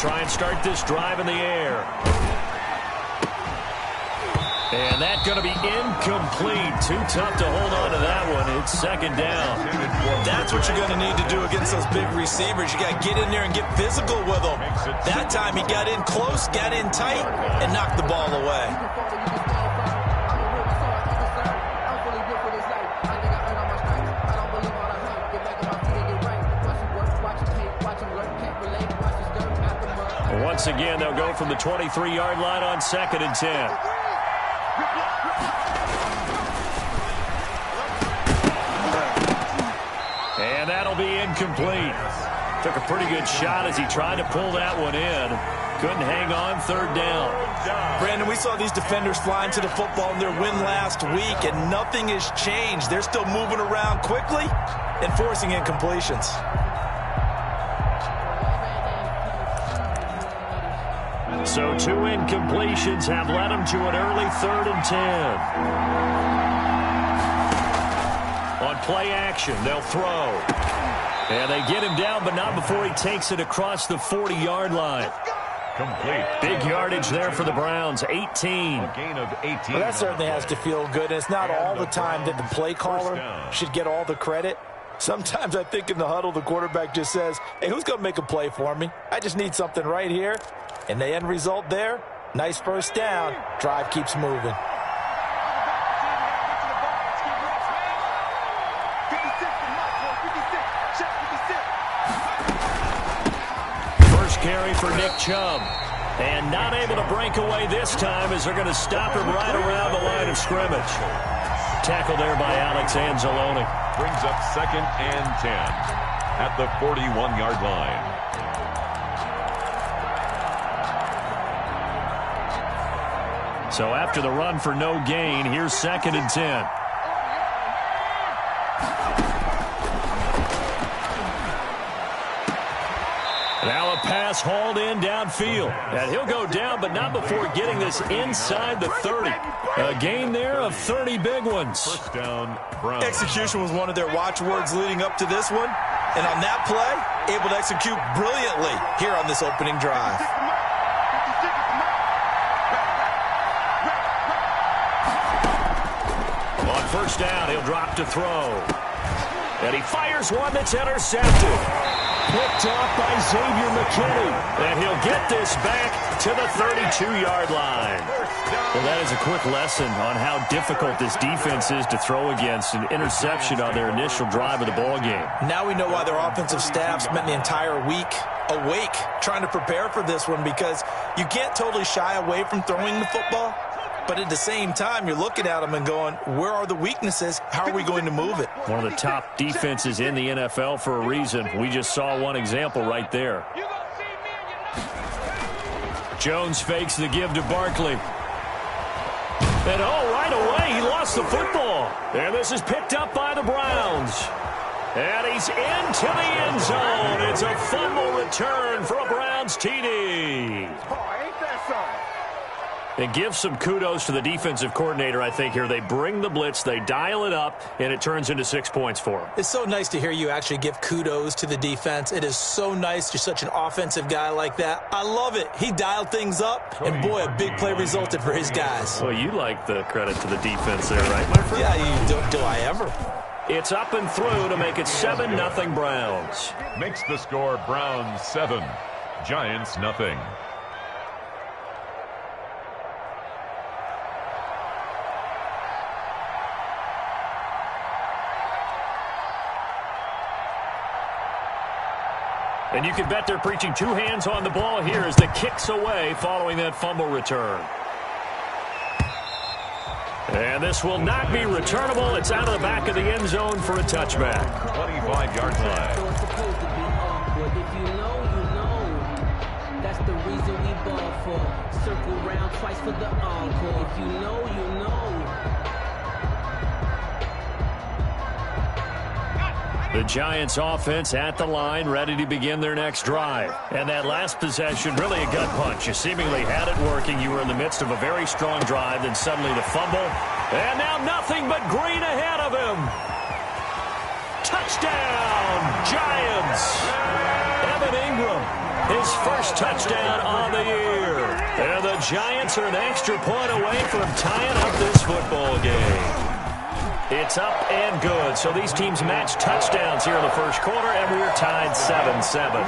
try and start this drive in the air. And that's going to be incomplete. Too tough to hold on to that one. It's second down. That's what you're going to need to do against those big receivers. You got to get in there and get physical with them. That time he got in close, got in tight, and knocked the ball away. Once again, they'll go from the 23-yard line on 2nd and 10. And that'll be incomplete. Took a pretty good shot as he tried to pull that one in. Couldn't hang on, 3rd down. Brandon, we saw these defenders flying to the football in their win last week, and nothing has changed. They're still moving around quickly and forcing incompletions. So 2 incompletions have led him to an early 3rd and 10. On play action, they'll throw. And they get him down, but not before he takes it across the 40-yard line. Complete. Big yardage there for the Browns, 18. A gain of 18. Well, that certainly has to feel good. It's not all the time that the play caller should get all the credit. Sometimes I think in the huddle, the quarterback just says, hey, who's going to make a play for me? I just need something right here. And the end result there, nice first down. Drive keeps moving. First carry for Nick Chubb. And not able to break away this time as they're going to stop him right around the line of scrimmage. Tackle there by Alex Anzalone. Brings up 2nd and 10 at the 41-yard line. So after the run for no gain, here's 2nd and 10. Now a pass hauled in downfield. And he'll go down, but not before getting this inside the 30. A gain there of 30 big ones. First down, Browns. Execution was one of their watchwords leading up to this one. And on that play, able to execute brilliantly here on this opening drive. First down, he'll drop to throw. And he fires one that's intercepted. Picked off by Xavier McKinney. And he'll get this back to the 32-yard line. Well, that is a quick lesson on how difficult this defense is to throw against. An interception on their initial drive of the ballgame. Now we know why their offensive staff spent the entire week awake trying to prepare for this one, because you can't totally shy away from throwing the football. But at the same time, you're looking at them and going, where are the weaknesses? How are we going to move it? One of the top defenses in the NFL for a reason. We just saw one example right there. Jones fakes the give to Barkley. And right away, he lost the football. And this is picked up by the Browns. And he's into the end zone. It's a fumble return for a Browns TD. And give some kudos to the defensive coordinator, I think, here. They bring the blitz, they dial it up, and it turns into 6 points for them. It's so nice to hear you actually give kudos to the defense. It is so nice. You're such an offensive guy like that. I love it. He dialed things up, and boy, a big play resulted for his guys. Well, you like the credit to the defense there, right, my friend? Yeah, do I ever? It's up and through to make it 7-0 Browns. Makes the score Browns 7, Giants nothing. And you can bet they're preaching 2 hands on the ball here as the kick's away following that fumble return. And this will not be returnable. It's out of the back of the end zone for a touchback. 25-yard line. If you know, you know. That's the reason we ball for. Circle round twice for the encore. If you know, you know. The Giants offense at the line, ready to begin their next drive. And that last possession, really a gut punch. You seemingly had it working. You were in the midst of a very strong drive, then suddenly the fumble. And now nothing but green ahead of him. Touchdown, Giants. Evan Ingram his first touchdown on the year. And the Giants are an extra point away from tying up this football game. It's up and good. So these teams match touchdowns here in the first quarter, and we're tied 7-7.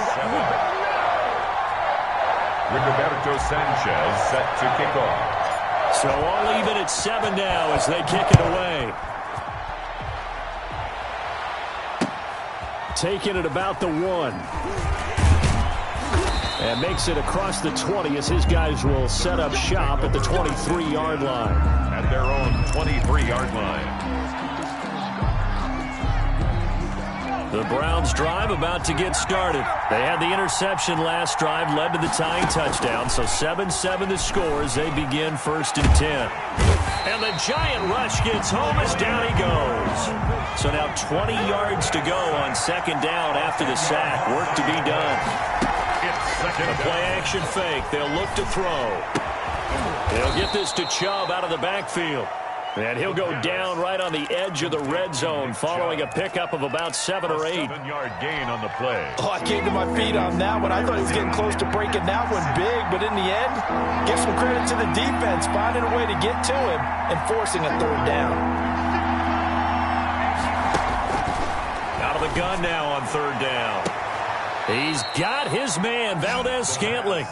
Rigoberto Sanchez set to kick off. So all even at 7 now as they kick it away. Taking it about the 1. And makes it across the 20 as his guys will set up shop at the 23-yard line. At their own 23-yard line. The Browns drive about to get started. They had the interception last drive, led to the tying touchdown. So 7-7 the score as they begin 1st and 10. And the giant rush gets home as down he goes. So now 20 yards to go on 2nd down after the sack. Work to be done. A play-action fake. They'll look to throw. They'll get this to Chubb out of the backfield. And he'll go down right on the edge of the red zone following a pickup of about 7 or 8. 7-yard gain on the play. Oh, I came to my feet on that one. I thought he was getting close to breaking that one big, but in the end, give some credit to the defense, finding a way to get to him and forcing a 3rd down. Out of the gun now on 3rd down. He's got his man, Valdez-Scantling.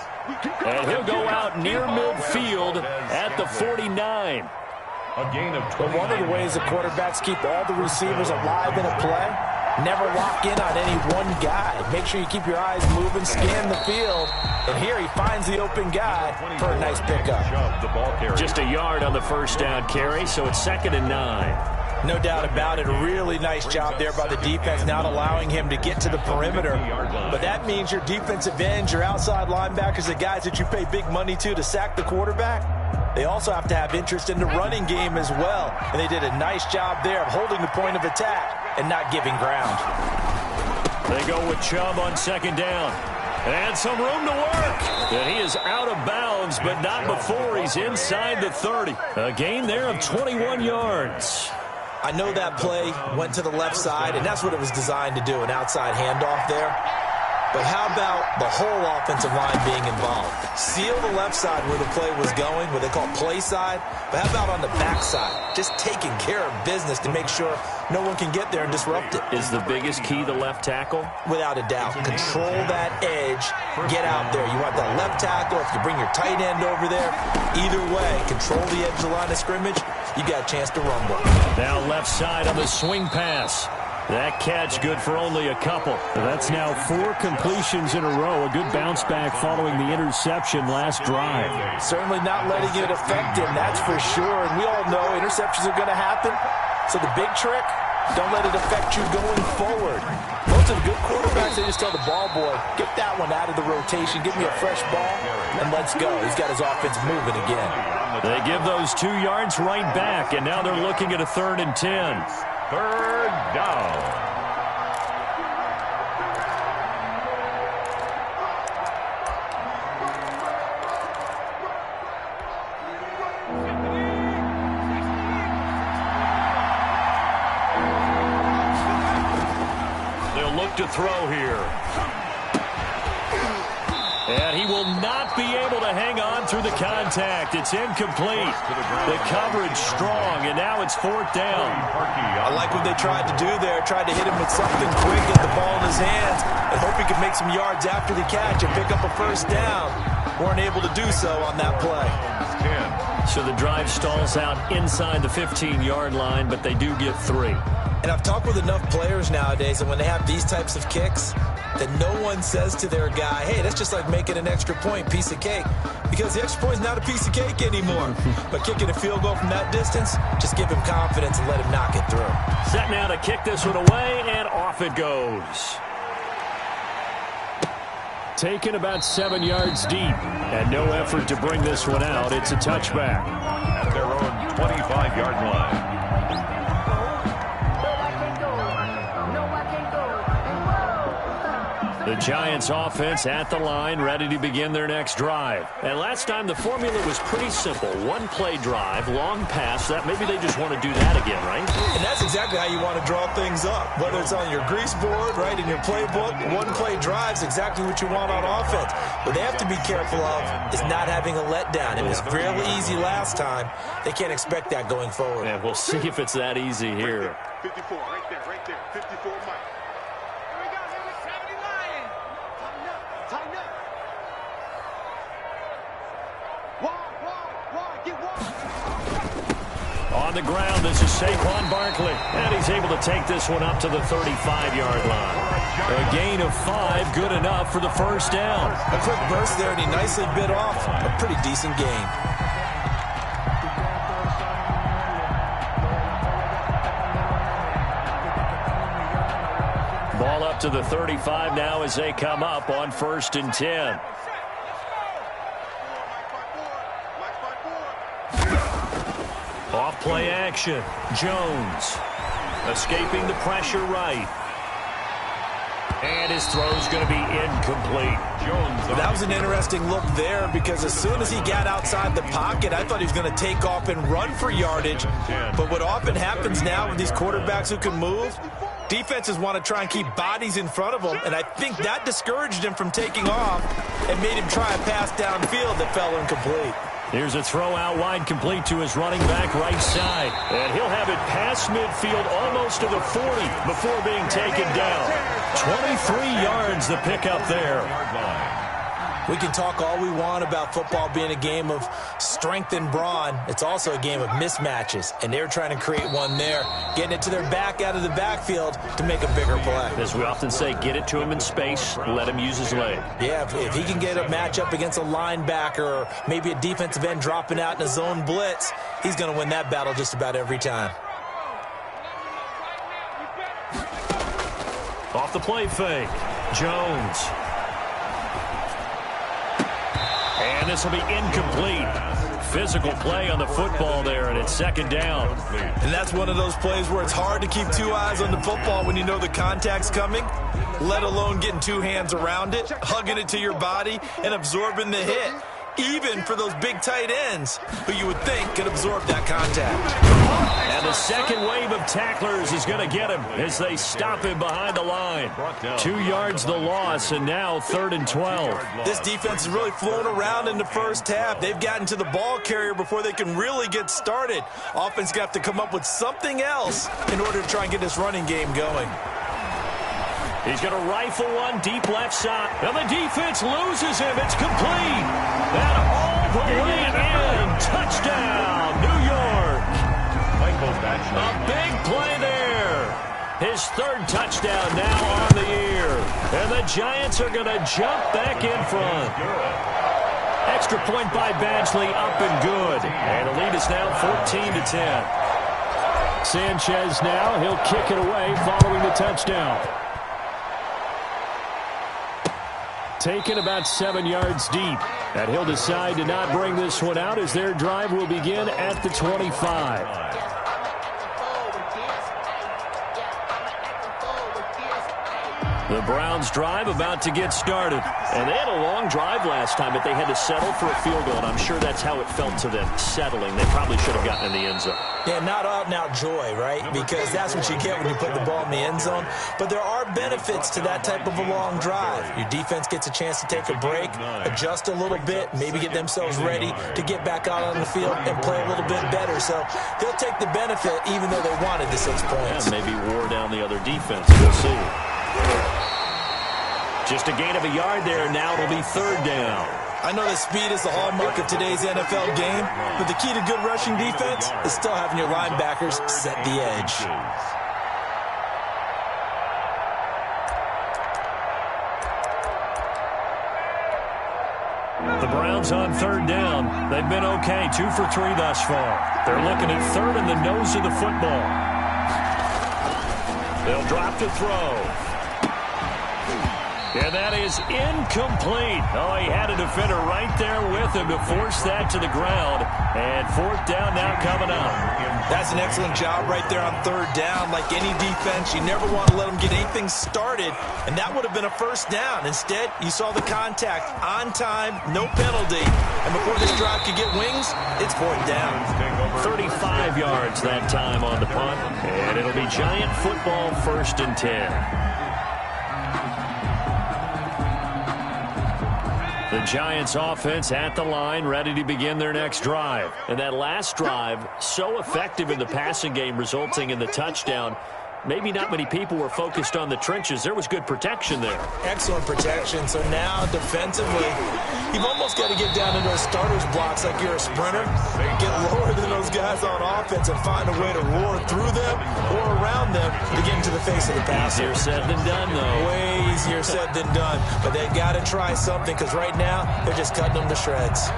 And he'll go out near midfield at the 49. A gain of 20. But one of the ways the quarterbacks keep all the receivers alive in a play, never lock in on any one guy. Make sure you keep your eyes moving, scan the field. And here he finds the open guy for a nice pickup. Just a yard on the 1st down carry, so it's 2nd and 9. No doubt about it. A really nice job there by the defense, not allowing him to get to the perimeter. But that means your defensive ends, your outside linebackers, the guys that you pay big money to sack the quarterback, they also have to have interest in the running game as well. And they did a nice job there of holding the point of attack and not giving ground. They go with Chubb on 2nd down. And some room to work. And he is out of bounds, but not before he's inside the 30. A gain there of 21 yards. I know that play went to the left side, and that's what it was designed to do, an outside handoff there. But how about the whole offensive line being involved? Seal the left side where the play was going, what they call play side. But how about on the back side? Just taking care of business to make sure no one can get there and disrupt it. Is the biggest key the left tackle? Without a doubt. Control that edge. Get out there. You want that left tackle. If you bring your tight end over there, either way, control the edge of the line of scrimmage. You got a chance to rumble. Now left side on the swing pass. That catch good for only a couple. That's now 4 completions in a row. A good bounce back following the interception last drive. Certainly not letting it affect him, that's for sure. And we all know interceptions are going to happen. So the big trick, don't let it affect you going forward. Most of the good quarterbacks, they just tell the ball boy, get that one out of the rotation, give me a fresh ball, and let's go. He's got his offense moving again. They give those 2 yards right back, and now they're looking at a 3rd and 10. 3rd down. They'll look to throw here. And he will not be able to hang on through the contact. It's incomplete. The coverage strong, and now it's 4th down. I like what they tried to do there. Tried to hit him with something quick, get the ball in his hands, and hope he could make some yards after the catch and pick up a 1st down. Weren't able to do so on that play. So the drive stalls out inside the 15-yard line, but they do get 3. And I've talked with enough players nowadays, and when they have these types of kicks, that no one says to their guy, hey, that's just like making an extra point, piece of cake. Because the extra point is not a piece of cake anymore. But kicking a field goal from that distance, just give him confidence and let him knock it through. Set now to kick this one away, and off it goes. Taken about 7 yards deep, and no effort to bring this one out. It's a touchback. At their own 25-yard line. The Giants offense at the line, ready to begin their next drive. And last time the formula was pretty simple. One-play drive, long pass. That maybe they just want to do that again, right? And that's exactly how you want to draw things up. Whether it's on your grease board, right, in your playbook, one-play drive is exactly what you want on offense. What they have to be careful of is not having a letdown. It was really easy last time. They can't expect that going forward. Yeah, we'll see if it's that easy here. 54, right there, 54, Mike. On the ground, this is Saquon Barkley, and he's able to take this one up to the 35-yard line. A gain of 5, good enough for the first down. A quick burst there, and he nicely bit off a pretty decent gain. Ball up to the 35 now as they come up on 1st and 10. Off play action. Jones escaping the pressure right. And his throw's going to be incomplete. That was an interesting look there because as soon as he got outside the pocket, I thought he was going to take off and run for yardage. But what often happens now with these quarterbacks who can move, defenses want to try and keep bodies in front of them, and I think that discouraged him from taking off and made him try a pass downfield that fell incomplete. Here's a throw out wide, complete to his running back right side. And he'll have it past midfield almost to the 40 before being taken down. 23 yards the pickup there. We can talk all we want about football being a game of strength and brawn. It's also a game of mismatches, and they're trying to create one there, getting it to their back out of the backfield to make a bigger play. As we often say, get it to him in space, let him use his leg. Yeah, if he can get a matchup against a linebacker or maybe a defensive end dropping out in a zone blitz, he's going to win that battle just about every time. Off the play fake, Jones. And this will be incomplete. Physical play on the football there, and it's 2nd down. And that's one of those plays where it's hard to keep 2 eyes on the football when you know the contact's coming, let alone getting 2 hands around it, hugging it to your body, and absorbing the hit. Even for those big tight ends who you would think could absorb that contact. And the second wave of tacklers is going to get him as they stop him behind the line. 2 yards the loss, and now 3rd and 12. This defense has really flown around in the first half. They've gotten to the ball carrier before they can really get started. Offense got to come up with something else in order to try and get this running game going. He's going to rifle one deep left side. And the defense loses him. It's complete. And all the way in. Touchdown, New York. A big play there. His 3rd touchdown now on the year. And the Giants are going to jump back in front. Extra point by Badgley, up and good. And the lead is now 14-10. Sanchez now. He'll kick it away following the touchdown. Taken about 7 yards deep. And he'll decide to not bring this one out as their drive will begin at the 25. The Browns drive about to get started. And they had a long drive last time, but they had to settle for a field goal, and I'm sure that's how it felt to them, settling. They probably should have gotten in the end zone. Yeah, not out-and-out joy, right? Because that's what you get when you put the ball in the end zone. But there are benefits to that type of a long drive. Your defense gets a chance to take a break, adjust a little bit, maybe get themselves ready to get back out on the field and play a little bit better. So they'll take the benefit even though they wanted the 6 points. Yeah, maybe wore down the other defense. We'll see. Just a gain of a yard there. Now it'll be 3rd down. I know that speed is the hallmark of today's NFL game, but the key to good rushing defense is still having your linebackers set the edge. The Browns on 3rd down. They've been okay, 2 for 3 thus far. They're looking at 3rd in the nose of the football. They'll drop to throw. And that is incomplete. Oh, he had a defender right there with him to force that to the ground. And fourth down now coming up. That's an excellent job right there on third down. Like any defense, you never want to let them get anything started, and that would have been a first down. Instead, you saw the contact on time, no penalty, and before this drive could get wings, it's fourth down. 35 yards that time on the punt, and it'll be Giant football, 1st and 10. The Giants offense at the line, ready to begin their next drive. And that last drive, so effective in the passing game, resulting in the touchdown. Maybe not many people were focused on the trenches. There was good protection there. Excellent protection. So now defensively, you've almost got to get down into those starters blocks like you're a sprinter. Get lower than those guys on offense and find a way to roar through them or around them to get into the face of the passer. Easier said than done, though. Way easier said than done. But they've got to try something because right now they're just cutting them to shreds.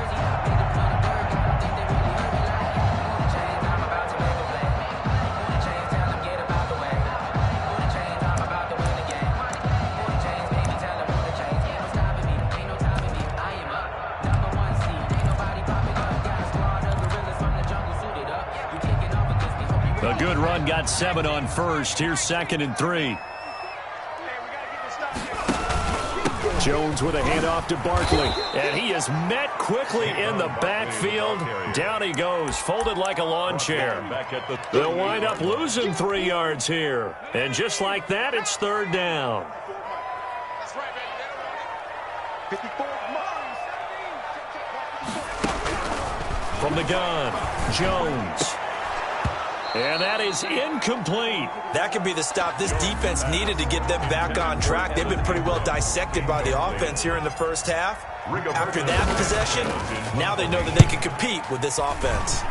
A good run, got 7 on first. Here's 2nd and 3. Jones with a handoff to Barkley. And he is met quickly in the backfield. Down he goes, folded like a lawn chair. They'll wind up losing 3 yards here. And just like that, it's 3rd down. From the gun, Jones. And that is incomplete. That could be the stop this defense needed to get them back on track. They've been pretty well dissected by the offense here in the first half. After that possession, now they know that they can compete with this offense.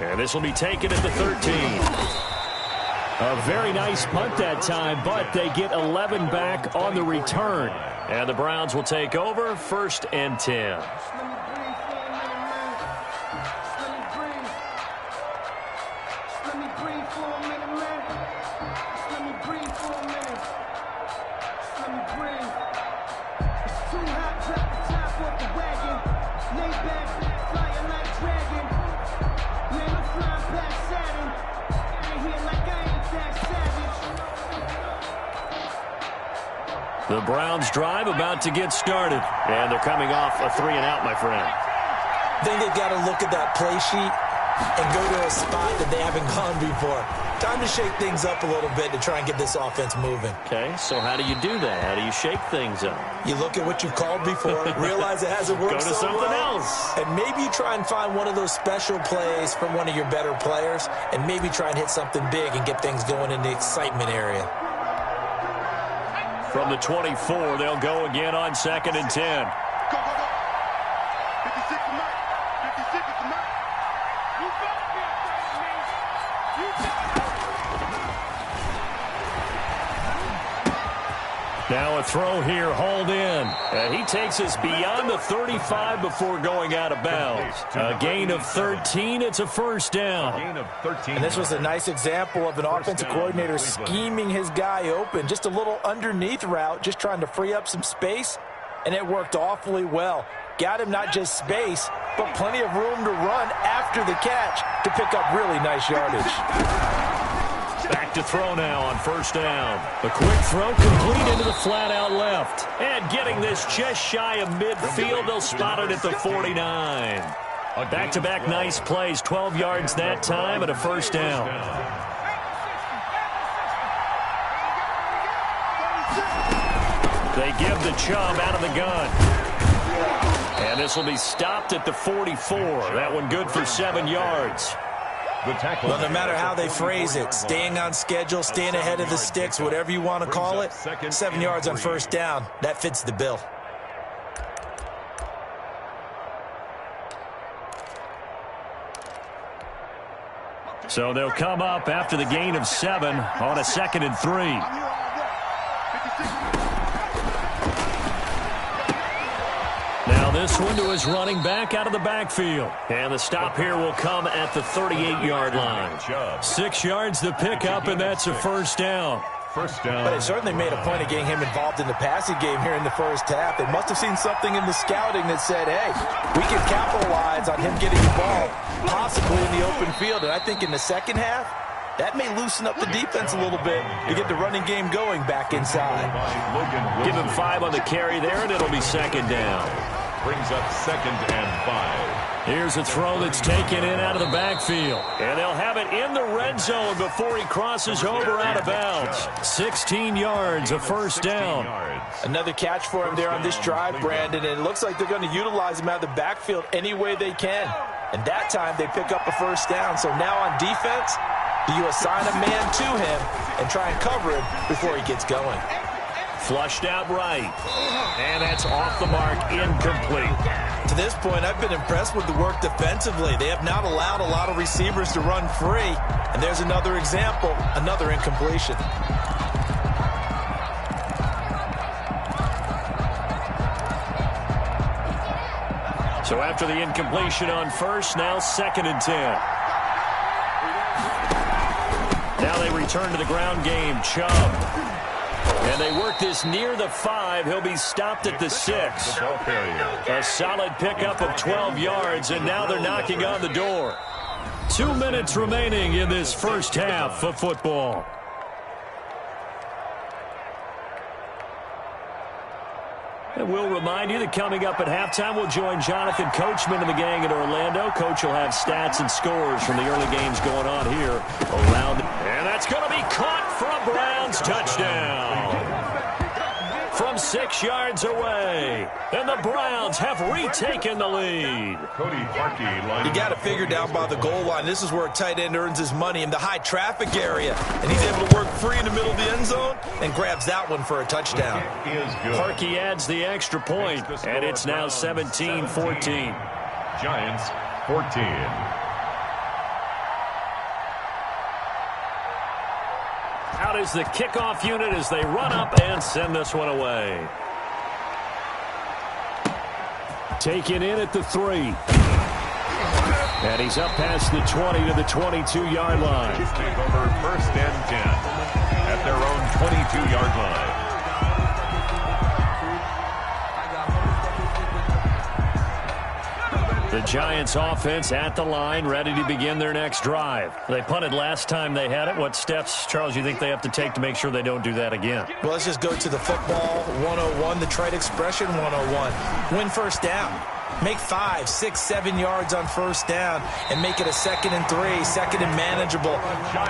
And this will be taken at the 13. A very nice punt that time, but they get 11 back on the return. And the Browns will take over, 1st and 10. The Browns drive about to get started. And they're coming off a 3-and-out, my friend. I think they've got to look at that play sheet and go to a spot that they haven't gone before. Time to shake things up a little bit to try and get this offense moving. Okay, so how do you do that? How do you shake things up? You look at what you've called before, realize it hasn't worked Go to so something well, else. and maybe you try and find one of those special plays from one of your better players, and maybe try and hit something big and get things going in the excitement area. From the 24, they'll go again on 2nd and 10. Go, go, go. 56 to Mike. 56 to Mike. You better be afraid of me. You Now a throw here, hauled in. And he takes us beyond the 35 before going out of bounds. A gain of 13. It's a 1st down. Gain of 13. And this was a nice example of an offensive coordinator scheming his guy open. Just a little underneath route, just trying to free up some space, and it worked awfully well. Got him not just space, but plenty of room to run after the catch to pick up really nice yardage. Back to throw now on 1st down. A quick throw complete into the flat out left. And getting this just shy of midfield, they'll spot it at the 49. Back-to-back nice plays, 12 yards that time and a 1st down. They give the Chubb out of the gun. And this will be stopped at the 44. That one good for 7 yards. Well, no matter how they phrase it, staying on schedule, staying ahead of the sticks, whatever you want to call it, 7 yards on 1st down, that fits the bill. So they'll come up after the gain of 7 on a 2nd and 3. Now this one to his running back out of the backfield. And the stop here will come at the 38-yard line. 6 yards to pick up, and that's a 1st down. First down. But it certainly made a point of getting him involved in the passing game here in the first half. They must have seen something in the scouting that said, hey, we can capitalize on him getting the ball, possibly in the open field. And I think in the second half, that may loosen up the defense a little bit to get the running game going back inside. Give him 5 on the carry there, and it'll be second down. Brings up 2nd and 5. Here's a throw that's taken in out of the backfield. And they'll have it in the red zone before he crosses over out of bounds. 16 yards, a first down. Another catch for him there on this drive, Brandon, and it looks like they're going to utilize him out of the backfield any way they can. And that time they pick up a first down. So now on defense, do you assign a man to him and try and cover him before he gets going? Flushed out right. And that's off the mark, incomplete. To this point, I've been impressed with the work defensively. They have not allowed a lot of receivers to run free. And there's another example, another incompletion. So after the incompletion on first, now 2nd and 10. Now they return to the ground game. Chubb. And they work this near the 5. He'll be stopped at the 6. A solid pickup of 12 yards, and now they're knocking on the door. 2 minutes remaining in this first half of football. And we'll remind you that coming up at halftime, we'll join Jonathan Coachman and the gang in Orlando. Coach will have stats and scores from the early games going on here around. And that's going to be caught for a Browns touchdown. From 6 yards away. And the Browns have retaken the lead. Cody Parkey. You got to figure down by the goal line. This is where a tight end earns his money in the high traffic area. And he's able to work free in the middle of the end zone and grabs that one for a touchdown. Parkey adds the extra point, and it's now 17-14. Giants 14. Out is the kickoff unit as they run up and send this one away. Taken in at the 3. And he's up past the 20 to the 22-yard line. Take over 1st and 10 at their own 22-yard line. The Giants offense at the line, ready to begin their next drive. They punted last time they had it. What steps, Charles, you think they have to take to make sure they don't do that again? Well, let's just go to the football 101, the trade expression 101. Win first down. Make 5, 6, 7 yards on first down and make it a 2nd and 3, 2nd and manageable.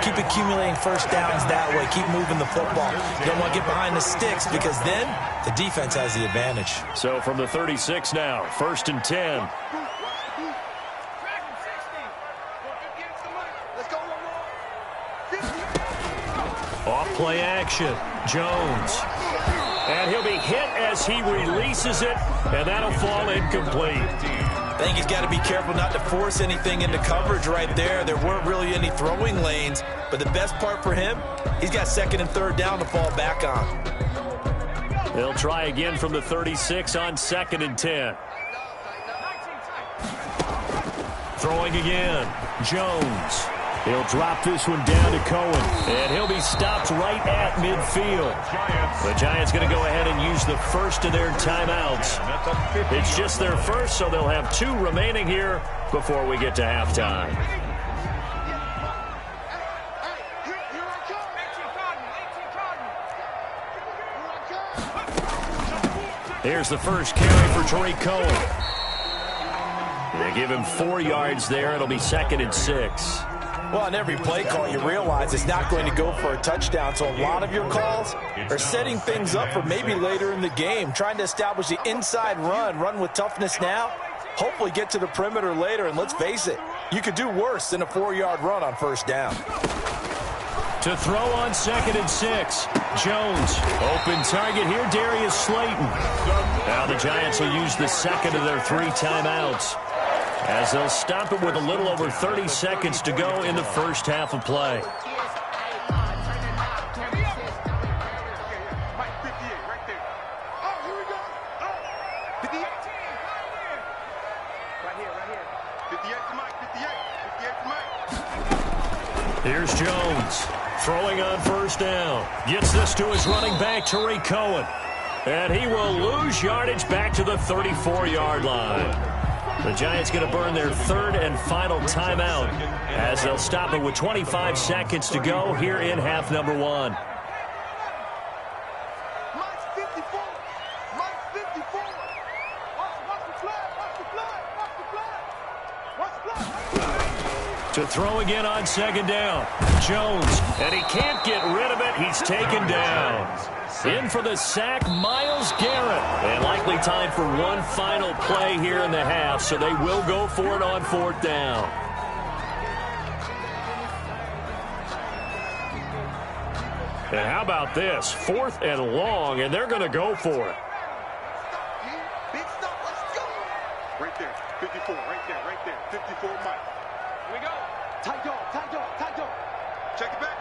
Keep accumulating first downs that way. Keep moving the football. You don't want to get behind the sticks because then the defense has the advantage. So from the 36 now, 1st and 10. Off play action. Jones. And he'll be hit as he releases it, and that'll fall incomplete. I think he's got to be careful not to force anything into coverage right there. There weren't really any throwing lanes, but the best part for him, he's got 2nd and 3rd down to fall back on. They'll try again from the 36 on 2nd and 10. Throwing again. Jones. He'll drop this one down to Cohen, and he'll be stopped right at midfield. The Giants going to go ahead and use the first of their timeouts. It's just their first, so they'll have 2 remaining here before we get to halftime. Here's the first carry for Tariq Cohen. They give him 4 yards there. It'll be 2nd and 6. Well, on every play call, you realize it's not going to go for a touchdown. So a lot of your calls are setting things up for maybe later in the game, trying to establish the inside run with toughness now, hopefully get to the perimeter later. And let's face it, you could do worse than a 4-yard run on first down. To throw on 2nd and 6. Jones. Open target here, Darius Slayton. Now the Giants will use the 2nd of their 3 timeouts, as they'll stop it with a little over 30 seconds to go in the first half of play. Here's Jones throwing on first down. Gets this to his running back, Tarik Cohen. And he will lose yardage back to the 34-yard line. The Giants going to burn their third and final timeout as they'll stop it with 25 seconds to go here in half number 1. Mike's 54. Mike's 54. Watch the flag. Watch the flag. Watch the flag. Watch the flag. To throw again on second down. Jones, and he can't get rid of it. He's taken down. In for the sack, Myles Garrett. And likely time for one final play here in the half, so they will go for it on fourth down. And how about this? 4th and long, and they're going to go for it. Big stop. Let's go. Right there. 54. Right there. 54 Mike. Here we go. Tight dog. Check the backer.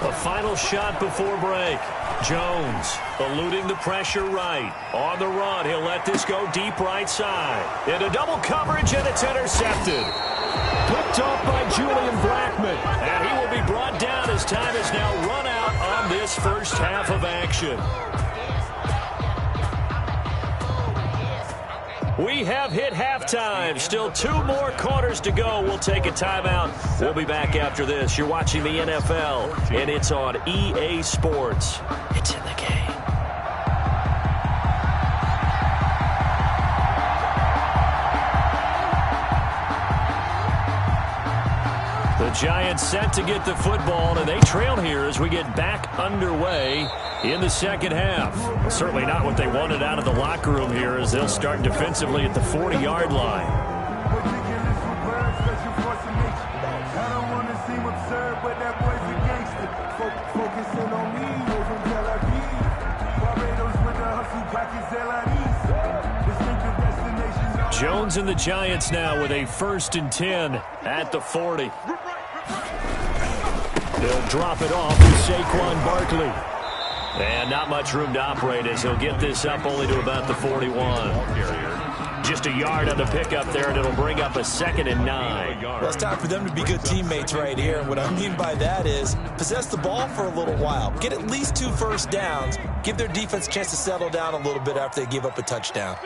A final shot before break. Jones eluding the pressure right. On the run, he'll let this go deep right side. Into double coverage, and it's intercepted. Picked off by Julian Blackmon. And he will be brought down as time is now run out on this first half of action. We have hit halftime. Still 2 more quarters to go. We'll take a timeout. We'll be back after this. You're watching the NFL, and it's on EA Sports. It's in the game. The Giants set to get the football, and they trail here as we get back underway in the second half. Certainly not what they wanted out of the locker room here as they'll start defensively at the 40-yard line. Jones and the Giants now with a 1st and 10 at the 40. They'll drop it off to Saquon Barkley. And not much room to operate as he'll get this up only to about the 41. Just a yard on the pickup there, and it'll bring up a 2nd and 9. Well, it's time for them to be good teammates right here. And what I mean by that is possess the ball for a little while. Get at least 2 first downs. Give their defense a chance to settle down a little bit after they give up a touchdown.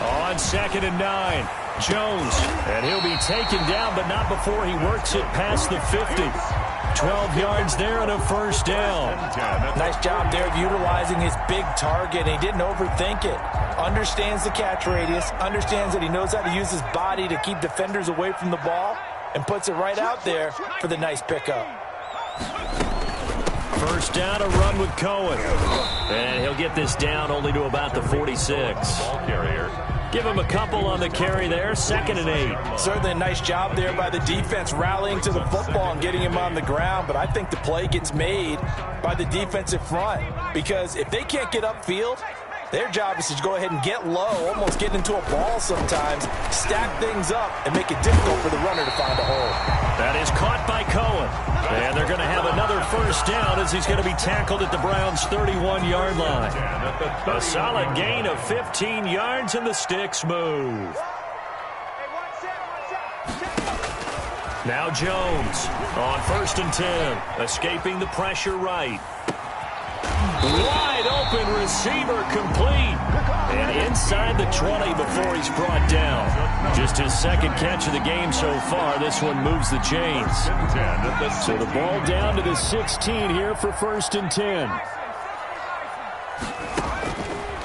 On 2nd and 9, Jones. And he'll be taken down, but not before he works it past the 50. 12 yards there and a 1st down. Nice job there of utilizing his big target. He didn't overthink it. Understands the catch radius. Understands that he knows how to use his body to keep defenders away from the ball. And puts it right out there for the nice pickup. 1st down, a run with Cohen. And he'll get this down only to about the 46. Ball carrier. Give him a couple on the carry there. 2nd and 8. Certainly a nice job there by the defense rallying to the football and getting him on the ground. But I think the play gets made by the defensive front. Because if they can't get upfield, their job is to go ahead and get low, almost get into a ball sometimes, stack things up, and make it difficult for the runner to find a hole. That is caught by Cohen. And they're going to have another 1st down as he's going to be tackled at the Browns' 31-yard line. A solid gain of 15 yards, and the sticks move. Now Jones on 1st and 10, escaping the pressure right. Wide open receiver complete. And inside the 20 before he's brought down. Just his 2nd catch of the game so far. This one moves the chains. So the ball down to the 16 here for 1st and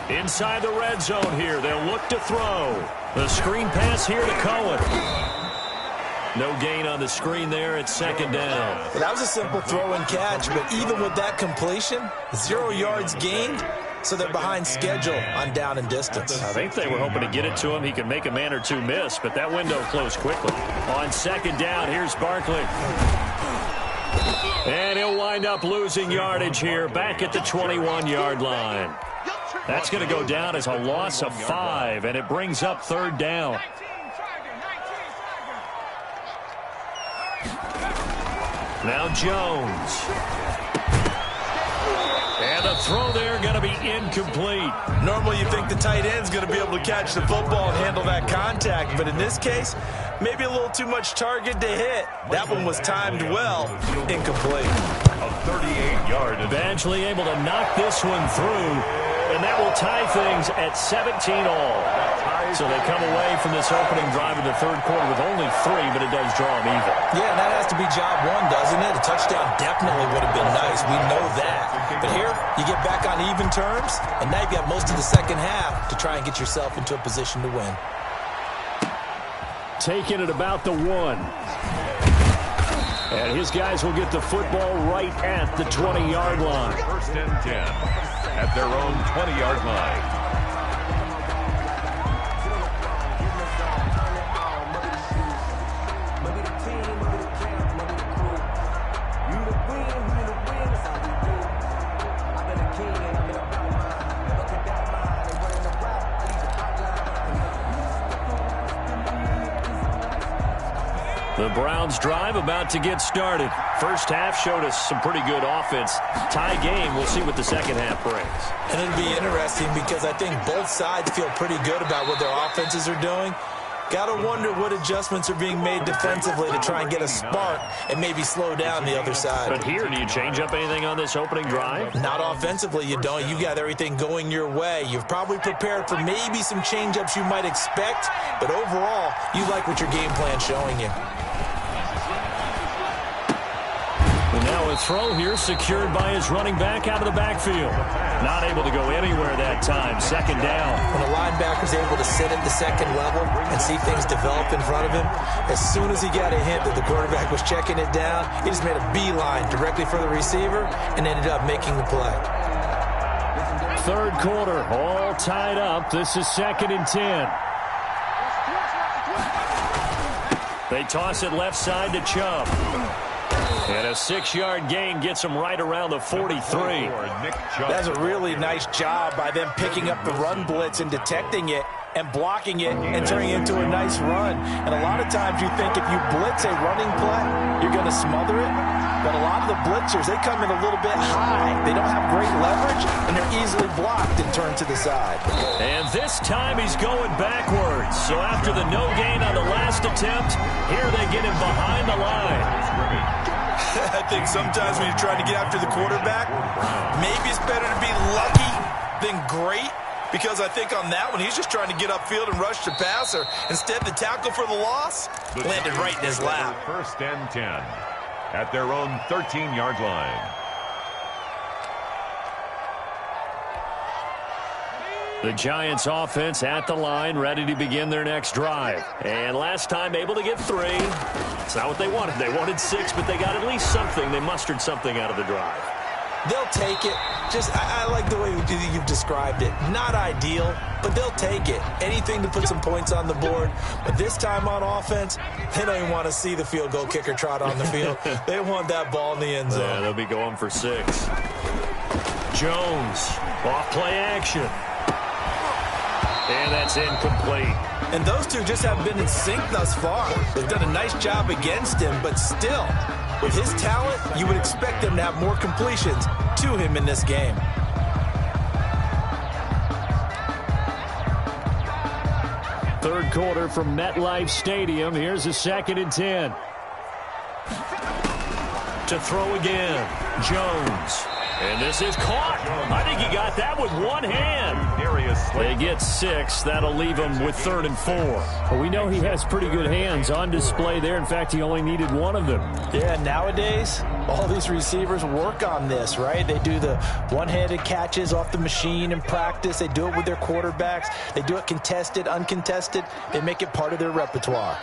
10. Inside the red zone here. They'll look to throw. The screen pass here to Cohen. No gain on the screen there. It's 2nd down. Well, that was a simple throw and catch, but even with that completion, 0 yards gained, so they're behind schedule on down and distance. I think they were hoping to get it to him. He could make a man or 2 miss, but that window closed quickly. On 2nd down, here's Barkley. And he'll wind up losing yardage here back at the 21-yard line. That's going to go down as a loss of 5, and it brings up 3rd down. Now Jones. And the the throw there going to be incomplete. Normally you think the tight end's going to be able to catch the football and handle that contact, but in this case, maybe a little too much target to hit. That one was timed well. Incomplete. A 38-yard. Badgley able to knock this one through, and that will tie things at 17 all. So they come away from this opening drive in the third quarter with only 3, but it does draw them even. Yeah, and that has to be job one, doesn't it? A touchdown definitely would have been nice. We know that. But here, you get back on even terms, and now you've got most of the second half to try and get yourself into a position to win. Taking it about the 1. And his guys will get the football right at the 20-yard line. First and 10 at their own 20-yard line. The Browns drive about to get started. First half showed us some pretty good offense. Tie game. We'll see what the second half brings. And it'll be interesting because I think both sides feel pretty good about what their offenses are doing. Got to wonder what adjustments are being made defensively to try and get a spark and maybe slow down the other side. But here, do you change up anything on this opening drive? Not offensively, you don't. You got everything going your way. You've probably prepared for maybe some change-ups you might expect, but overall, you like what your game plan's showing you. And now a throw here secured by his running back out of the backfield. Not able to go anywhere that time. Second down. When a linebacker's able to sit at the second level and see things develop in front of him, as soon as he got a hint that the quarterback was checking it down, he just made a beeline directly for the receiver and ended up making the play. Third quarter, all tied up. This is 2nd and 10. They toss it left side to Chubb. And a 6-yard gain gets him right around the 43. That's a really nice job by them picking up the run blitz and detecting it and blocking it and turning it into a nice run. And a lot of times you think if you blitz a running play, you're going to smother it. But a lot of the blitzers, they come in a little bit high. They don't have great leverage, and they're easily blocked and turned to the side. And this time he's going backwards. So after the no gain on the last attempt, here they get him behind the line. I think sometimes when you're trying to get after the quarterback, maybe it's better to be lucky than great, because I think on that one, he's just trying to get upfield and rush the passer. Instead, the tackle for the loss landed right in his lap. First and 10 at their own 13-yard line. The Giants offense at the line, ready to begin their next drive. And last time able to get 3. It's not what they wanted. They wanted 6, but they got at least something. They mustered something out of the drive. They'll take it. I like the way you've described it. Not ideal, but they'll take it. Anything to put some points on the board. But this time on offense, they don't even want to see the field goal kicker trot on the field. They want that ball in the end zone. Yeah, they'll be going for 6. Jones, off play action. And that's incomplete. And those two just haven't been in sync thus far. They've done a nice job against him, but still, with his talent, you would expect them to have more completions to him in this game. Third quarter from MetLife Stadium. Here's a 2nd and 10. To throw again, Jones. And this is caught. I think he got that with one hand. They get 6. That'll leave him with 3rd and 4. Well, we know he has pretty good hands on display there. In fact, he only needed one of them. Yeah, nowadays, all these receivers work on this, right? They do the one-handed catches off the machine in practice. They do it with their quarterbacks. They do it contested, uncontested. They make it part of their repertoire.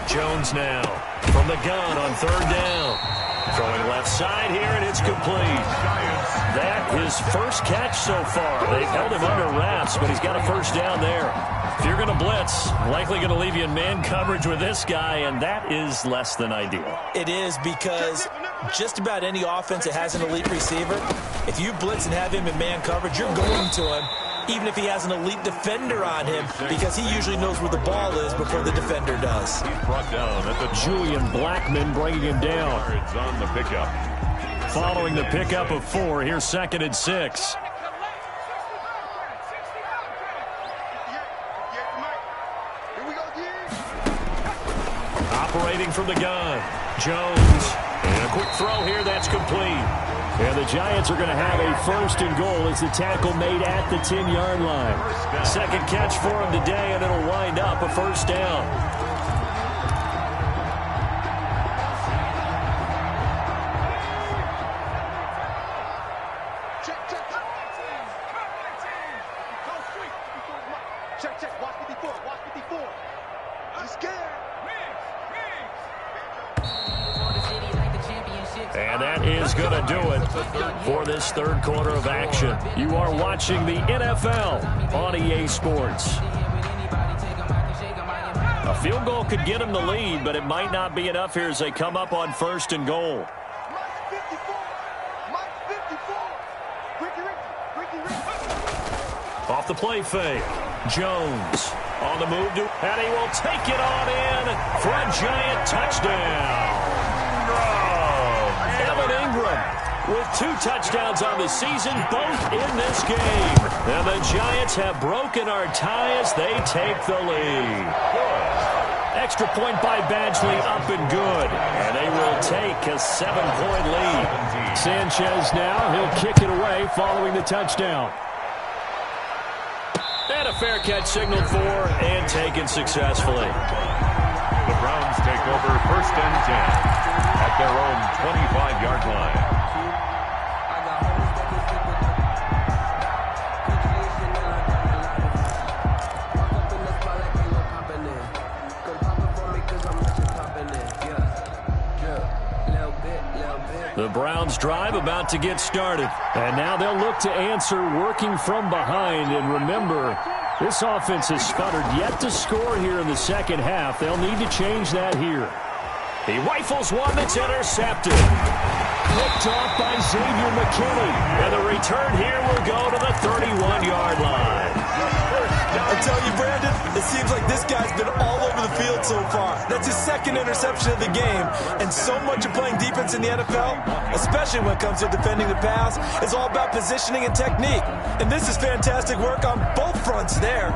Jones now from the gun on 3rd down. Throwing left side here, and it's complete. That his first catch so far. They've held him under wraps, but he's got a first down there. If you're going to blitz, likely going to leave you in man coverage with this guy, and that is less than ideal. It is, because just about any offense that has an elite receiver, if you blitz and have him in man coverage, you're going to him, even if he has an elite defender on him, because he usually knows where the ball is before the defender does. He's brought down at the Julian Blackmon bringing him down. yards on the pickup. following the pickup of 4. Here's 2nd and 6. Operating from the gun, Jones. And a quick throw here, that's complete. And the Giants are going to have a 1st and goal as the tackle made at the 10-yard line. 2nd catch for him today, and it'll wind up a 1st down. Check. Watch 54. Watch 54. I'm scared. And that is going to do it for this 3rd quarter of action. You are watching the NFL on EA Sports. A field goal could get them the lead, but it might not be enough here as they come up on 1st and goal. Off the play fake. Jones on the move, and he will take it on in for a Giant touchdown. Evan Ingram with 2 touchdowns on the season, both in this game. And the Giants have broken our tie as they take the lead. Extra point by Badgley, up and good. And they will take a 7-point lead. Sanchez now, he'll kick it away following the touchdown. And a fair catch signaled for and taken successfully. The Browns take over 1st and 10 at their own 25-yard line. The Browns drive about to get started. And now they'll look to answer working from behind. And remember, this offense has sputtered yet to score here in the 2nd half. They'll need to change that here. He rifles one that's intercepted. Picked off by Xavier McKinney. And the return here will go to the 31-yard line. I tell you, Brandon, it seems like this guy's been all over the field so far. That's his 2nd interception of the game. And so much of playing defense in the NFL, especially when it comes to defending the pass, is all about positioning and technique. And this is fantastic work on both fronts there.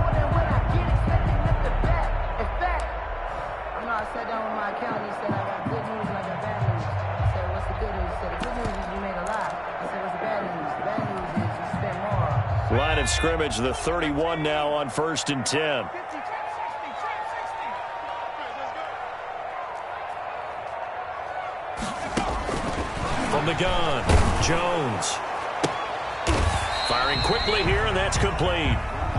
I sat down with my accountant. He said, I got good news and I got bad news. I said, what's the good news? He said, the good news is you made a lot. I said, what's the bad news? The bad news is you spent more. Line of scrimmage, the 31 now on 1st and 10. From the gun, Jones. Firing quickly here, and that's complete.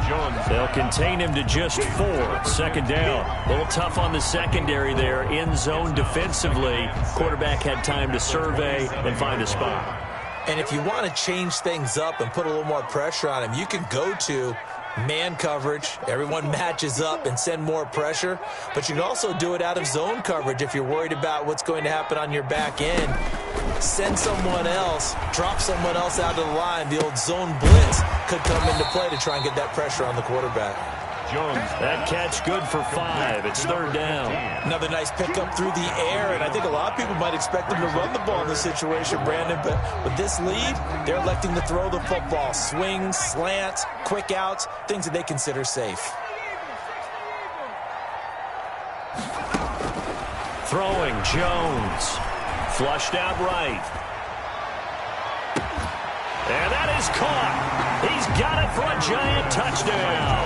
Jones. They'll contain him to just 4. 2nd down. A little tough on the secondary there. In zone defensively. Quarterback had time to survey and find a spot. And if you want to change things up and put a little more pressure on him, you can go to man coverage. Everyone matches up and send more pressure. But you can also do it out of zone coverage if you're worried about what's going to happen on your back end. Send someone else, drop someone else out of the line. The old zone blitz could come into play to try and get that pressure on the quarterback. Jones. That catch good for 5. It's 3rd down. Another nice pickup through the air, and I think a lot of people might expect him to run the ball in this situation, Brandon, but with this lead, they're electing to throw the football. Swings, slants, quick outs, things that they consider safe. Throwing, Jones. Flushed out right. And that is caught. He's got it for a Giant touchdown.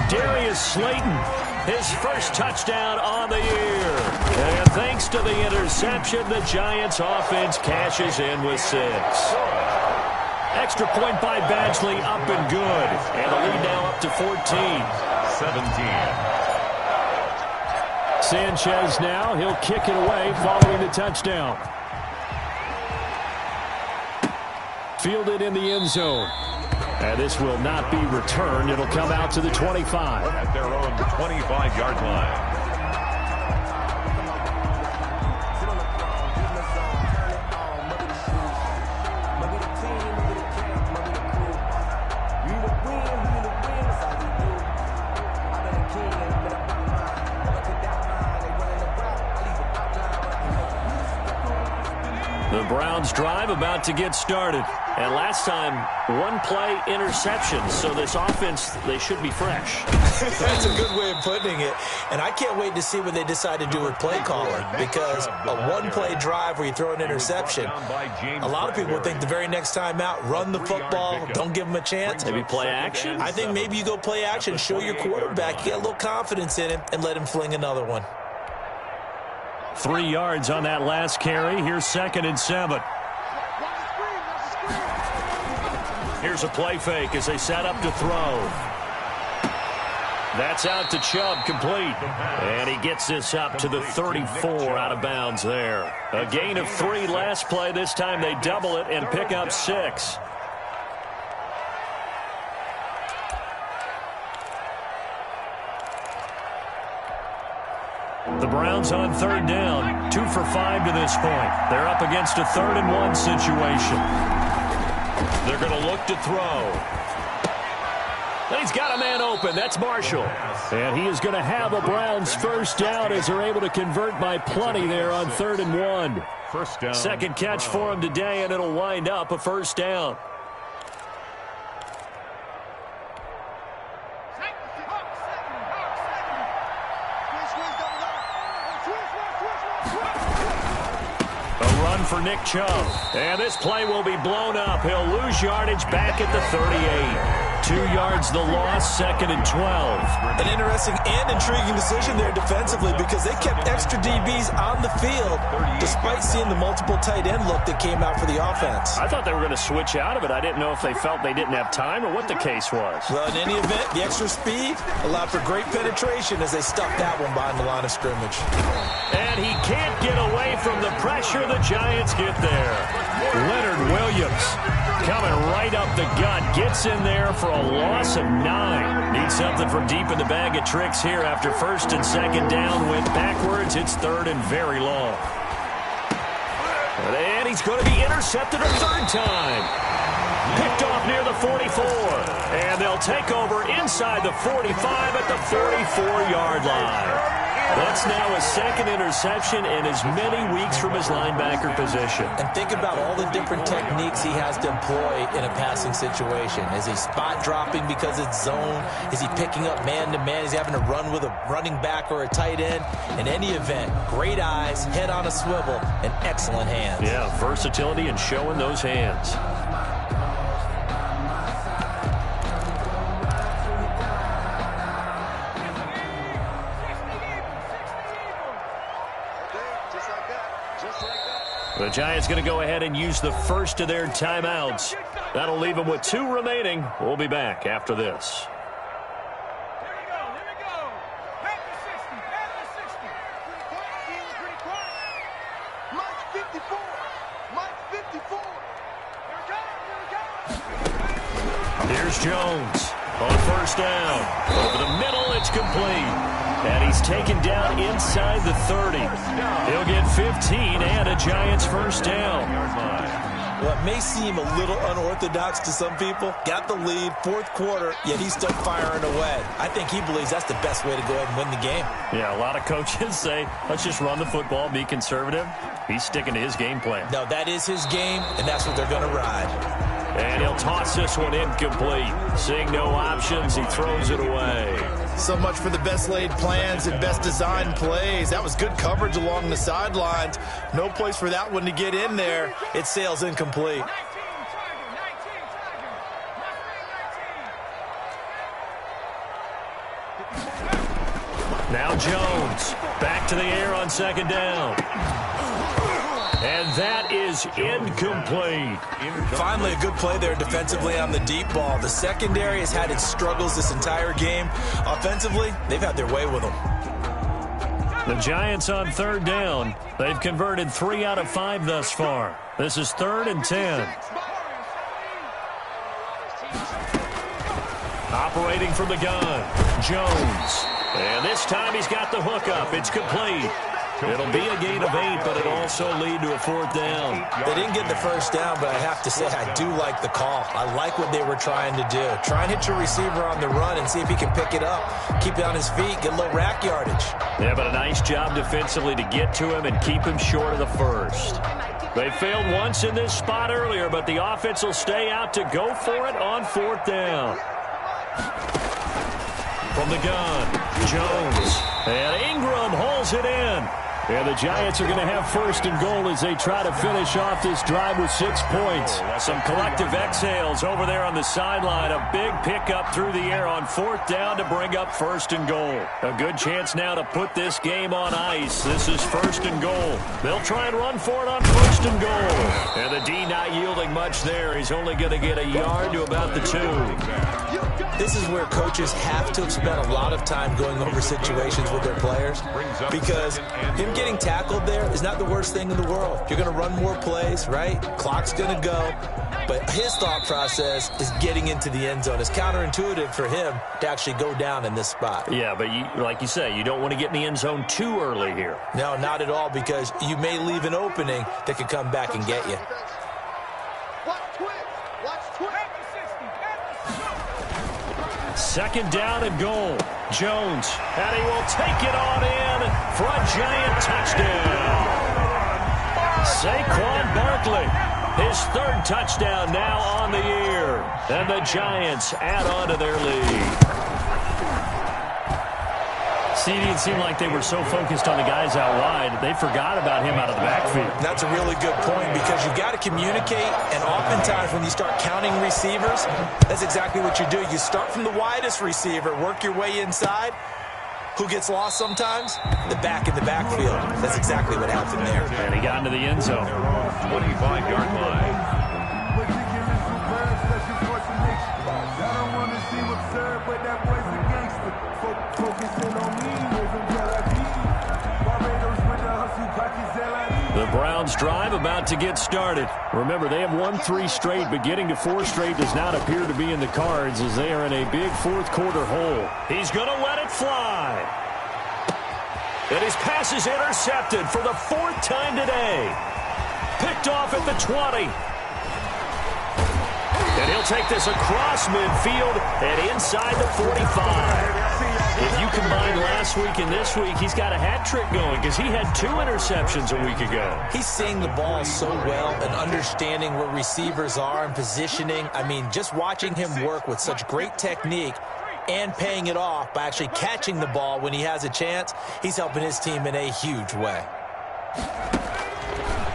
Darius Slayton, his first touchdown on the year. And thanks to the interception, the Giants offense cashes in with 6. Extra point by Badgley, up and good. And the lead now up to 14. 17. Sanchez now, he'll kick it away following the touchdown. Fielded in the end zone. And this will not be returned. It'll come out to the 25. At their own 25-yard line. Browns drive about to get started. And last time, one-play interception. So this offense, they should be fresh. That's a good way of putting it. And I can't wait to see what they decide to do with play calling, because a one-play drive where you throw an interception, a lot of people think the very next time out, run the football, don't give them a chance. Maybe play action? I think maybe you go play action, show your quarterback, get a little confidence in him, and let him fling another one. 3 yards on that last carry. Here's 2nd and 7. Here's a play fake as they set up to throw. That's out to Chubb, complete. And he gets this up to the 34, out of bounds there. A gain of 3 last play. This time they double it and pick up 6. The Browns on 3rd down, 2 for 5 to this point. They're up against a 3rd and 1 situation. They're going to look to throw. And he's got a man open. That's Marshall. And he is going to have a Browns first down as they're able to convert by plenty there on 3rd and 1. First down. Second catch for him today, and it'll wind up a first down. For Nick Chubb. And this play will be blown up. He'll lose yardage back at the 38. 2 yards the loss, 2nd and 12. An interesting and intriguing decision there defensively, because they kept extra DBs on the field despite seeing the multiple tight end look that came out for the offense. I thought they were going to switch out of it. I didn't know if they felt they didn't have time or what the case was. Well, in any event, the extra speed allowed for great penetration as they stuffed that one behind the line of scrimmage. And he can't get away from the pressure. The Giants get there. Leonard Williams coming right up the gut. Gets in there for a loss of 9. Needs something from deep in the bag of tricks here after 1st and 2nd down. Went backwards. It's 3rd and very long. And he's going to be intercepted a 3rd time. Picked off near the 44. And they'll take over inside the 45 at the 44-yard line. That's now his 2nd interception in as many weeks from his linebacker position. And think about all the different techniques he has to employ in a passing situation. Is he spot dropping because it's zone? Is he picking up man-to-man? Is he having to run with a running back or a tight end? In any event, great eyes, head on a swivel, and excellent hands. Yeah, versatility and showing those hands. The Giants going to go ahead and use the first of their timeouts. That'll leave them with 2 remaining. We'll be back after this. Here we go. Back to 60. Mike 54. Here we go. Here's Jones on 1st down. Over the middle, it's complete. And he's taken down inside the 30. He'll get 15 and a Giants first down. Well, it may seem a little unorthodox to some people. Got the lead, 4th quarter, yet he's still firing away. I think he believes that's the best way to go ahead and win the game. Yeah, a lot of coaches say, let's just run the football, be conservative. He's sticking to his game plan. No, that is his game, and that's what they're going to ride. And he'll toss this one incomplete. Seeing no options, he throws it away. So much for the best laid plans and best designed plays. That was good coverage along the sidelines. No place for that one to get in there. It sails incomplete. Now Jones back to the air on 2nd down. And that is incomplete. Finally, a good play there defensively on the deep ball. The secondary has had its struggles this entire game. Offensively, they've had their way with them. The Giants on 3rd down. They've converted 3 out of 5 thus far. This is 3rd and 10. Operating from the gun, Jones. And this time he's got the hook up. It's complete. It'll be a gain of 8, but it'll also lead to a 4th down. They didn't get the first down, but I have to say I do like the call. I like what they were trying to do. Try and hit your receiver on the run and see if he can pick it up. Keep it on his feet, get a little rack yardage. Yeah, but a nice job defensively to get to him and keep him short of the first. They failed once in this spot earlier, but the offense will stay out to go for it on 4th down. From the gun, Jones. And Ingram hauls it in. And the Giants are going to have 1st and goal as they try to finish off this drive with 6 points. Some collective exhales over there on the sideline. A big pickup through the air on 4th down to bring up 1st and goal. A good chance now to put this game on ice. This is 1st and goal. They'll try and run for it on 1st and goal. And the D not yielding much there. He's only going to get a yard to about the 2. This is where coaches have to have spent a lot of time going over situations with their players, because him getting tackled there is not the worst thing in the world. You're going to run more plays, right? Clock's going to go. But his thought process is getting into the end zone. It's counterintuitive for him to actually go down in this spot. Yeah, but like you say, you don't want to get in the end zone too early here. No, not at all, because you may leave an opening that could come back and get you. Second down and goal. Jones, and he will take it on in for a Giant touchdown. Saquon Barkley, his 3rd touchdown now on the year. And the Giants add on to their lead. It seemed like they were so focused on the guys out wide, they forgot about him out of the backfield. That's a really good point, because you've got to communicate, and oftentimes when you start counting receivers, that's exactly what you do. You start from the widest receiver, work your way inside. Who gets lost sometimes? The back in the backfield. That's exactly what happened there. And he got into the end zone. 25-yard line. The Browns drive about to get started. Remember, they have won 3 straight, but getting to 4 straight does not appear to be in the cards as they are in a big 4th quarter hole. He's going to let it fly. And his pass is intercepted for the 4th time today. Picked off at the 20. And he'll take this across midfield and inside the 45. If you combine last week and this week, he's got a hat trick going because he had 2 interceptions a week ago. He's seeing the ball so well and understanding where receivers are and positioning. I mean, just watching him work with such great technique and paying it off by actually catching the ball when he has a chance, he's helping his team in a huge way.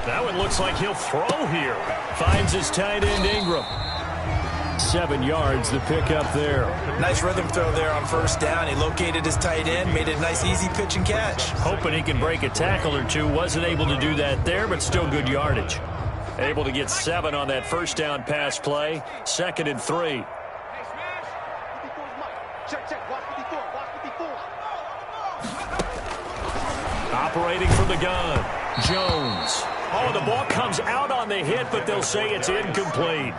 That one looks like he'll throw here. Finds his tight end, Ingram. 7 yards, the pick up there. Nice rhythm throw there on 1st down. He located his tight end, made it a nice, easy pitch and catch. Hoping he can break a tackle or 2. Wasn't able to do that there, but still good yardage. Able to get 7 on that 1st down pass play. 2nd and 3. Operating from the gun, Jones. Oh, the ball comes out on the hit, but they'll say it's incomplete.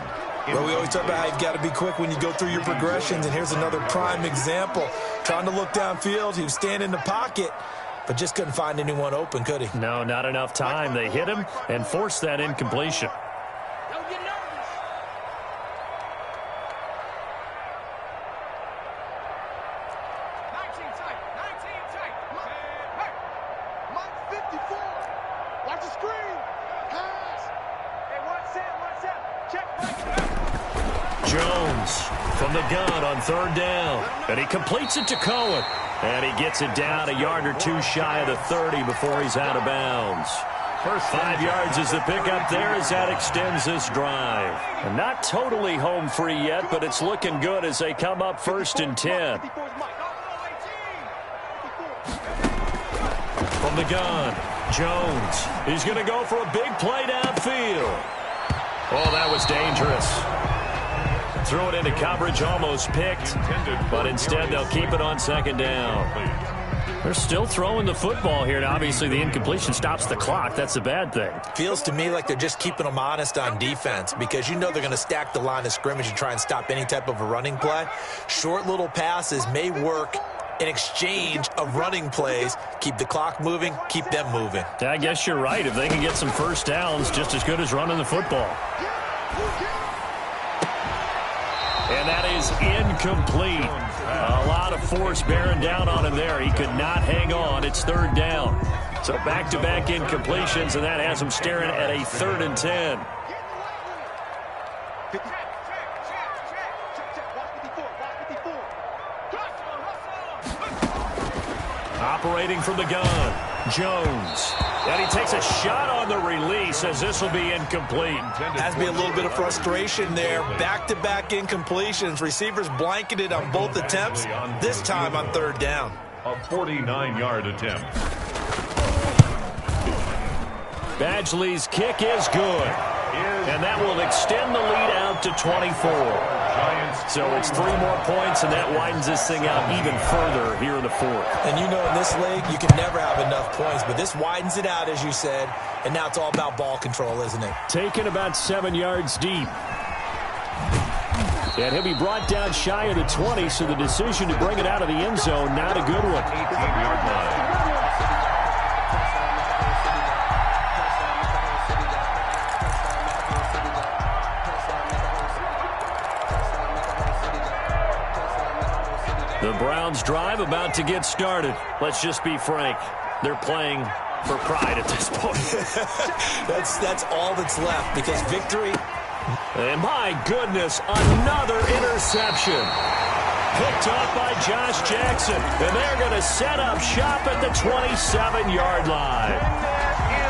Well, we always talk about how you've got to be quick when you go through your progressions, and here's another prime example. Trying to look downfield, he was standing in the pocket, but just couldn't find anyone open, could he? No, not enough time. They hit him and forced that incompletion. Don't get nervous. 19 tight. Mike 54. Watch the screen. Pass. Hey, one set. Check. Jones from the gun on 3rd down. And he completes it to Cohen. And he gets it down a yard or 2 shy of the 30 before he's out of bounds. First 5 yards is the pickup there as that extends this drive. And not totally home free yet, but it's looking good as they come up 1st and 10. From the gun, Jones. He's going to go for a big play downfield. Oh, that was dangerous. Throw it into coverage, almost picked, but instead they'll keep it on 2nd down. They're still throwing the football here, and obviously the incompletion stops the clock. That's a bad thing. Feels to me like they're just keeping them honest on defense, because you know they're going to stack the line of scrimmage and try and stop any type of a running play. Short little passes may work in exchange of running plays. Keep the clock moving, keep them moving. I guess you're right. If they can get some 1st downs, just as good as running the football. And that is incomplete. A lot of force bearing down on him there. He could not hang on. It's 3rd down. So back-to-back incompletions, and that has them staring at a 3rd and 10. Operating from the gun, Jones. And he takes a shot on the release as this will be incomplete. Has to be a little bit of frustration there. Back-to-back incompletions. Receivers blanketed on both attempts, this time on 3rd down. A 49-yard attempt. Badgley's kick is good. And that will extend the lead out to 24. So it's 3 more points, and that widens this thing out even further here in the 4th. And you know in this league, you can never have enough points, but this widens it out, as you said, and now it's all about ball control, isn't it? Taken about 7 yards deep. And he'll be brought down shy of the 20, so the decision to bring it out of the end zone, not a good one. 18-yard line. The Browns drive about to get started. Let's just be frank. They're playing for pride at this point. That's all that's left, because victory. And my goodness, another interception. Picked off by Josh Jackson. And they're going to set up shop at the 27-yard line.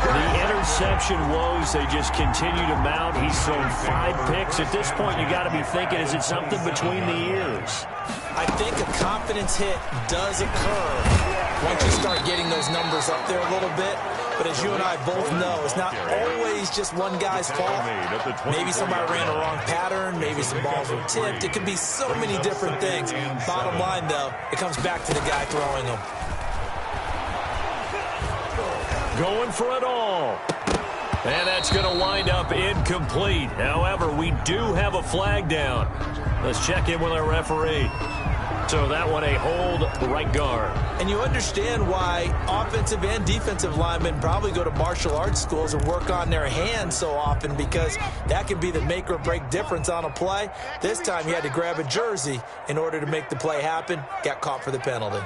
The interception woes, they just continue to mount. He's thrown 5 picks. At this point, you got to be thinking, is it something between the ears? I think a confidence hit does occur once you start getting those numbers up there a little bit. But as you and I both know, it's not always just one guy's fault. Maybe somebody ran a wrong pattern. Maybe some balls were tipped. It could be so many different things. Bottom line, though, it comes back to the guy throwing them. Going for it all. And that's going to wind up incomplete. However, we do have a flag down. Let's check in with our referee. So that one a hold right guard. And you understand why offensive and defensive linemen probably go to martial arts schools and work on their hands so often, because that can be the make or break difference on a play. This time he had to grab a jersey in order to make the play happen. Got caught for the penalty.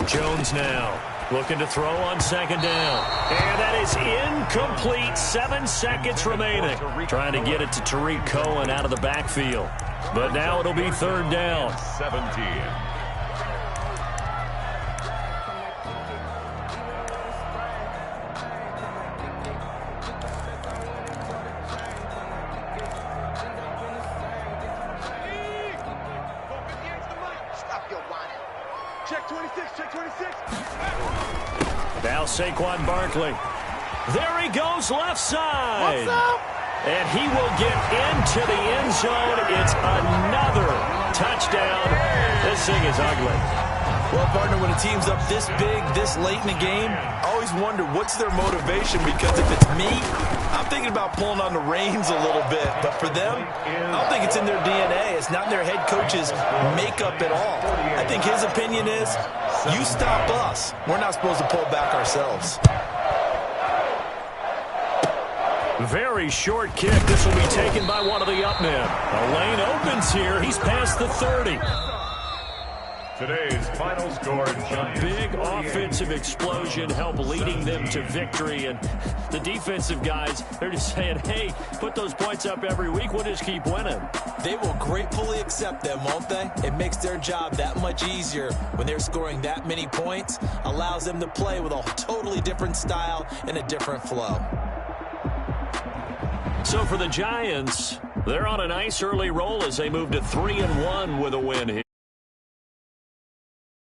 Jones now looking to throw on 2nd down. And that is incomplete. 7 seconds remaining. Trying to get it to Tariq Cohen out of the backfield. But now it'll be 3rd down. 17. Check 26, check 26. Now Saquon Barkley. There he goes left side. What's up? And he will get into the end zone. It's another touchdown. This thing is ugly. Well, partner, when a team's up this big, this late in the game, I always wonder what's their motivation, because if it's me, I'm thinking about pulling on the reins a little bit. But for them, I don't think it's in their DNA. It's not their head coach's makeup at all. I think his opinion is, you stop us. We're not supposed to pull back ourselves. Very short kick. This will be taken by one of the up men. A lane opens here. He's past the 30. Today's final score, Giants. Big offensive explosion help leading them to victory. And the defensive guys, they're just saying, hey, put those points up every week. We'll just keep winning. They will gratefully accept them, won't they? It makes their job that much easier when they're scoring that many points. Allows them to play with a totally different style and a different flow. So for the Giants, they're on a nice early roll as they move to 3-1 with a win here.